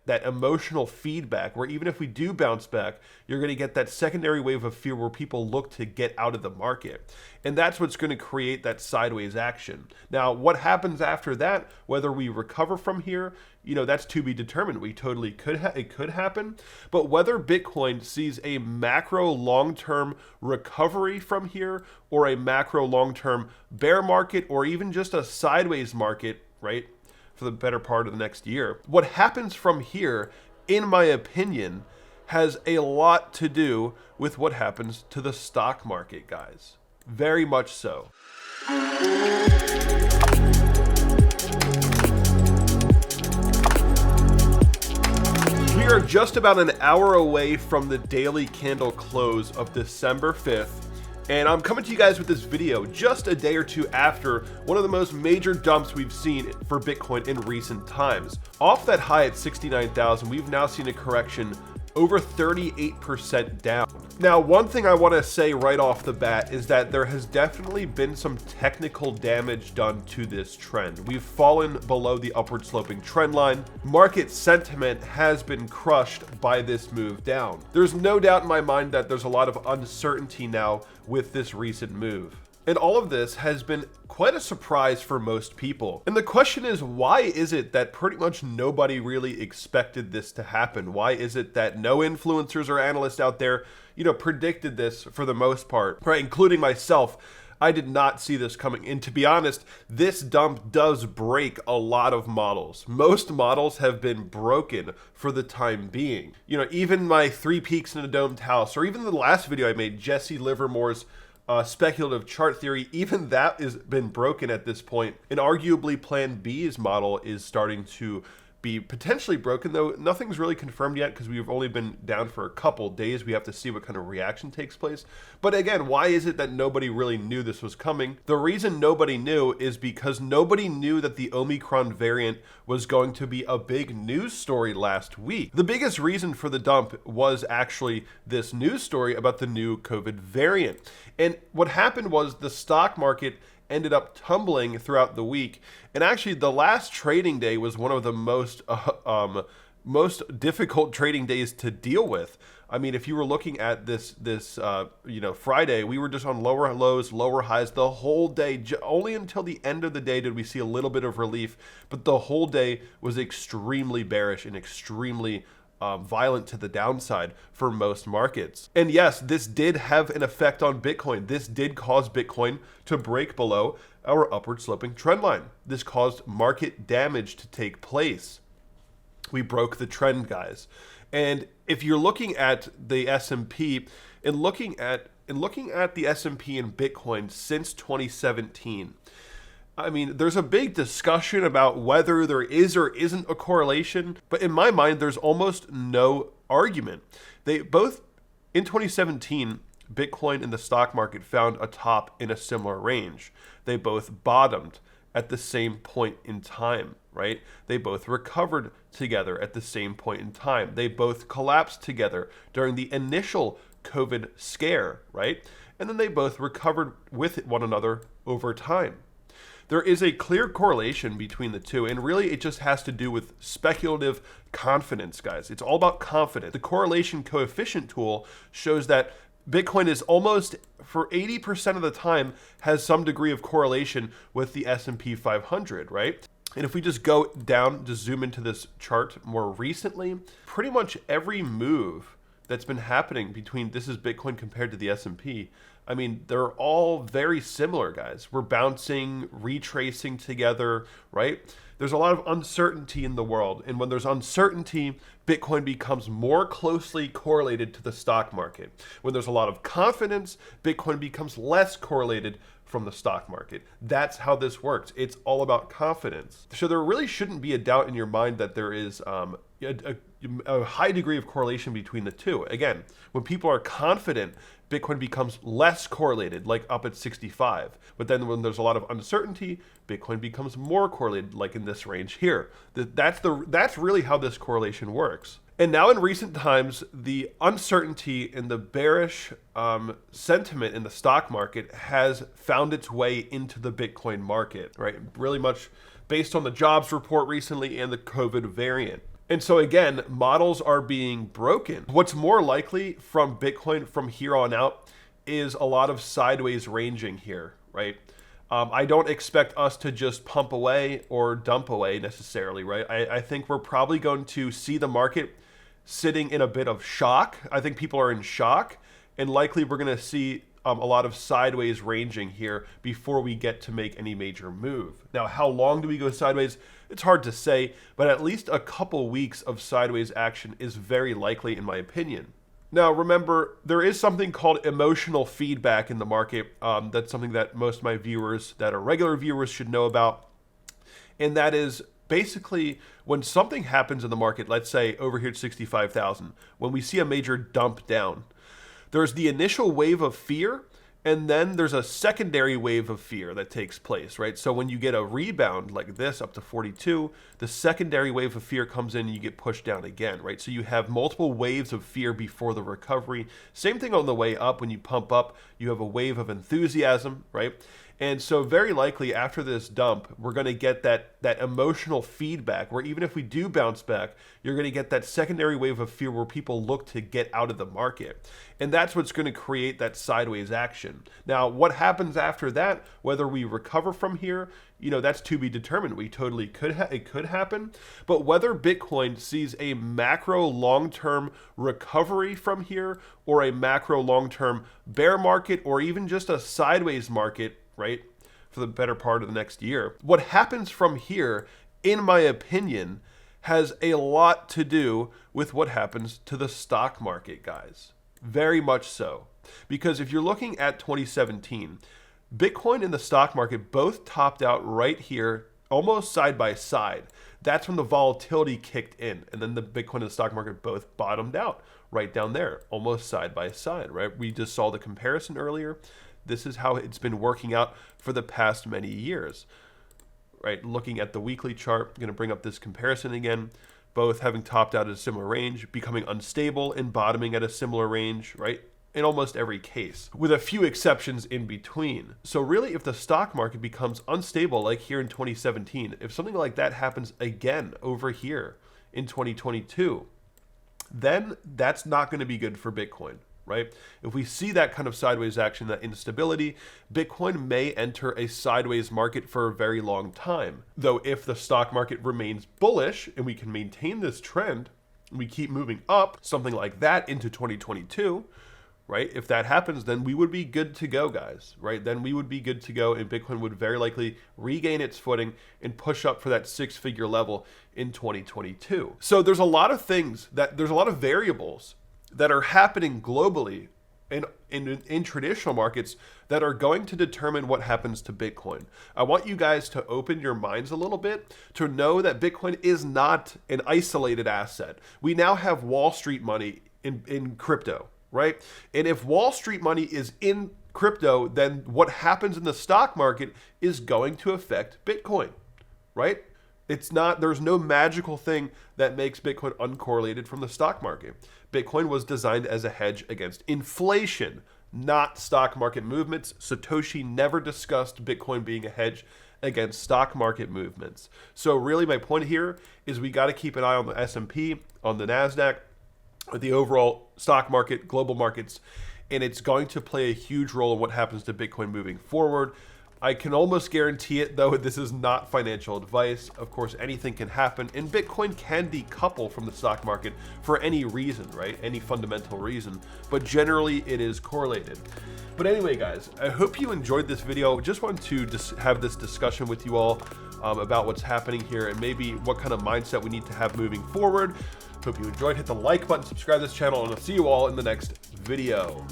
that emotional feedback where even if we do bounce back, you're going to get that secondary wave of fear where people look to get out of the market. And that's what's going to create that sideways action. Now, what happens after that, whether we recover from here, that's to be determined. We totally it could happen. But whether Bitcoin sees a macro long-term recovery from here or a macro long-term bear market or even just a sideways market, right, for the better part of the next year, what happens from here, in my opinion, has a lot to do with what happens to the stock market, guys. Very much so. We are just about an hour away from the daily candle close of December 5th. And I'm coming to you guys with this video just a day or two after one of the most major dumps we've seen for Bitcoin in recent times. Off that high at 69,000, we've now seen a correction over 38% down. Now, one thing I want to say right off the bat is that there has definitely been some technical damage done to this trend. We've fallen below the upward sloping trend line. Market sentiment has been crushed by this move down. There's no doubt in my mind that there's a lot of uncertainty now with this recent move. And all of this has been quite a surprise for most people. And the question is, why is it that pretty much nobody really expected this to happen? Why is it that no influencers or analysts out there, predicted this for the most part, right? Including myself. I did not see this coming. And to be honest, this dump does break a lot of models. Most models have been broken for the time being. Even my 3 peaks in a domed house, or even the last video I made, Jesse Livermore's speculative chart theory, even that has been broken at this point. And arguably Plan B's model is starting to be potentially broken, though nothing's really confirmed yet because we've only been down for a couple days. We have to see what kind of reaction takes place. But again, why is it that nobody really knew this was coming? The reason nobody knew is because nobody knew that the Omicron variant was going to be a big news story last week. The biggest reason for the dump was actually this news story about the new COVID variant. And what happened was the stock market ended up tumbling throughout the week. And actually the last trading day was one of the most difficult trading days to deal with. I mean, if you were looking at this Friday, we were just on lower lows, lower highs the whole day. Only until the end of the day did we see a little bit of relief, but the whole day was extremely bearish and extremely violent to the downside for most markets. And yes, this did have an effect on Bitcoin. This did cause Bitcoin to break below our upward sloping trend line. This caused market damage to take place. We broke the trend, guys. And if you're looking at the S&P and looking at the S&P and Bitcoin since 2017, I mean, there's a big discussion about whether there is or isn't a correlation, but in my mind, there's almost no argument. They both, in 2017, Bitcoin and the stock market found a top in a similar range. They both bottomed at the same point in time, right? They both recovered together at the same point in time. They both collapsed together during the initial COVID scare, right? And then they both recovered with one another over time. There is a clear correlation between the two, and really it just has to do with speculative confidence, guys. It's all about confidence. The correlation coefficient tool shows that Bitcoin is almost, for 80% of the time, has some degree of correlation with the S&P 500, right? And if we just go down, just zoom into this chart more recently, pretty much every move that's been happening between, this is Bitcoin compared to the S&P, I mean, they're all very similar, guys. We're bouncing, retracing together, right? There's a lot of uncertainty in the world. And when there's uncertainty, Bitcoin becomes more closely correlated to the stock market. When there's a lot of confidence, Bitcoin becomes less correlated from the stock market. That's how this works. It's all about confidence. So there really shouldn't be a doubt in your mind that there is a high degree of correlation between the two. Again, when people are confident, Bitcoin becomes less correlated, like up at 65. But then when there's a lot of uncertainty, Bitcoin becomes more correlated, like in this range here. That's really how this correlation works. And now in recent times, the uncertainty and the bearish sentiment in the stock market has found its way into the Bitcoin market, right? Really much based on the jobs report recently and the COVID variant. And so again, models are being broken. What's more likely from Bitcoin from here on out is a lot of sideways ranging here, right? I don't expect us to just pump away or dump away necessarily, right? I think we're probably going to see the market sitting in a bit of shock. I think people are in shock, and likely we're going to see a lot of sideways ranging here before we get to make any major move. Now, how long do we go sideways? It's hard to say, but at least a couple weeks of sideways action is very likely in my opinion. Now, remember, there is something called emotional feedback in the market. That's something that most of my viewers that are regular viewers should know about. And that is basically when something happens in the market, let's say over here at 65,000, when we see a major dump down, there's the initial wave of fear, and then there's a secondary wave of fear that takes place, right? So when you get a rebound like this up to 42, the secondary wave of fear comes in and you get pushed down again, right? So you have multiple waves of fear before the recovery. Same thing on the way up. When you pump up, you have a wave of enthusiasm, right? And so very likely after this dump, we're going to get that emotional feedback where even if we do bounce back, you're going to get that secondary wave of fear where people look to get out of the market. And that's what's going to create that sideways action. Now, what happens after that, whether we recover from here, you know, that's to be determined. We totally it could happen. But whether Bitcoin sees a macro long-term recovery from here or a macro long-term bear market or even just a sideways market, right, for the better part of the next year. What happens from here, in my opinion, has a lot to do with what happens to the stock market, guys. Very much so. Because if you're looking at 2017, Bitcoin and the stock market both topped out right here, almost side by side. That's when the volatility kicked in. And then the Bitcoin and the stock market both bottomed out right down there, almost side by side, right? We just saw the comparison earlier. This is how it's been working out for the past many years, right? Looking at the weekly chart, I'm going to bring up this comparison again, both having topped out at a similar range, becoming unstable and bottoming at a similar range, right? In almost every case, with a few exceptions in between. So really, if the stock market becomes unstable, like here in 2017, if something like that happens again over here in 2022, then that's not going to be good for Bitcoin. Right? If we see that kind of sideways action, that instability, Bitcoin may enter a sideways market for a very long time. Though if the stock market remains bullish and we can maintain this trend, we keep moving up, something like that into 2022, right? If that happens, then we would be good to go, guys, right? Then we would be good to go and Bitcoin would very likely regain its footing and push up for that six-figure level in 2022. So there's a lot of things there's a lot of variables that are happening globally in traditional markets that are going to determine what happens to Bitcoin. I want you guys to open your minds a little bit to know that Bitcoin is not an isolated asset. We now have Wall Street money in crypto, right? And if Wall Street money is in crypto, then what happens in the stock market is going to affect Bitcoin, right? There's no magical thing that makes Bitcoin uncorrelated from the stock market. Bitcoin was designed as a hedge against inflation, not stock market movements. Satoshi never discussed Bitcoin being a hedge against stock market movements. So really my point here is we got to keep an eye on the S&P, on the NASDAQ, the overall stock market, global markets, and it's going to play a huge role in what happens to Bitcoin moving forward. I can almost guarantee it, though this is not financial advice. Of course, anything can happen, and Bitcoin can decouple from the stock market for any reason, right? Any fundamental reason, but generally it is correlated. But anyway, guys, I hope you enjoyed this video. Just wanted to have this discussion with you all about what's happening here and maybe what kind of mindset we need to have moving forward. Hope you enjoyed. Hit the like button, subscribe to this channel, and I'll see you all in the next video.